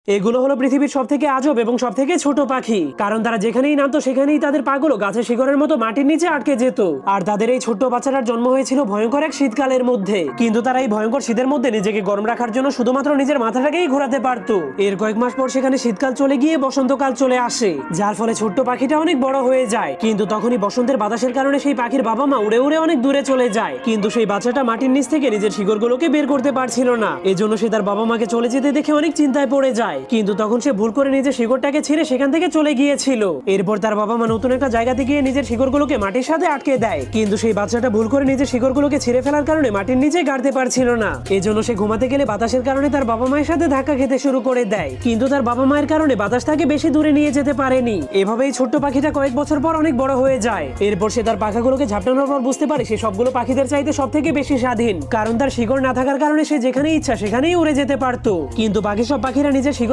এগুলো হলো পৃথিবীর সব থেকে আজব এবং সব থেকে ছোট পাখি, কারণ তারা যেখানেই নামতো সেখানেই তাদের পাগুলো গাছের শিকড়ের মতো মাটির নিচে আটকে যেত। আর তাদের এই ছোট্ট বাচ্চাটার জন্ম হয়েছিল ভয়ঙ্কর এক শীতকালের মধ্যে, কিন্তু তারা এই ভয়ঙ্কর শীতের মধ্যে নিজেকে গরম রাখার জন্য শুধুমাত্র নিজের মাথাটাকেই ঘোরাতে পারতো। এর কয়েক মাস পর সেখানে শীতকাল চলে গিয়ে বসন্তকাল চলে আসে, যার ফলে ছোট্ট পাখিটা অনেক বড় হয়ে যায়। কিন্তু তখনই বসন্তের বাতাসের কারণে সেই পাখির বাবা মা উড়ে উড়ে অনেক দূরে চলে যায়, কিন্তু সেই বাচ্চাটা মাটির নিচ থেকে নিজের শিকড়গুলোকে বের করতে পারছিল না। এজন্য সে তার বাবা মাকে চলে যেতে দেখে অনেক চিন্তায় পড়ে যায়, কিন্তু তখন সে ভুল করে নিজের শিকড়টাকে ছিঁড়ে সেখান থেকে চলে গিয়েছিল। এরপর তার বাবা মা নতুন একটা জায়গাতে গিয়ে নিজের শিকড়গুলোকে মাটির সাথে আটকে দেয়, কিন্তু সেই বাচ্চাটা ভুল করে নিজের শিকড়গুলোকে ছিঁড়ে ফেলার কারণে মাটির নিচে গাড়তে পারছিল না। এজন্য সে ঘুমাতে গেলে বাতাসের কারণে তার বাবা মায়ের সাথে ধাক্কা খেতে শুরু করে দেয়, কিন্তু তার বাবা মায়ের কারণে বাতাস তাকে বেশি দূরে নিয়ে যেতে পারেনি। এভাবেই ছোট্ট পাখিটা কয়েক বছর পর অনেক বড় হয়ে যায়। এরপর সে তার পাখাগুলোকে ঝাপটানোর পর বুঝতে পারে সে সবগুলো পাখিদের চাইতে সব থেকে বেশি স্বাধীন, কারণ তার শিকড় না থাকার কারণে সে যেখানে ইচ্ছা সেখানেই উড়ে যেতে পারতো। কিন্তু বাকি সব পাখিরা নিজের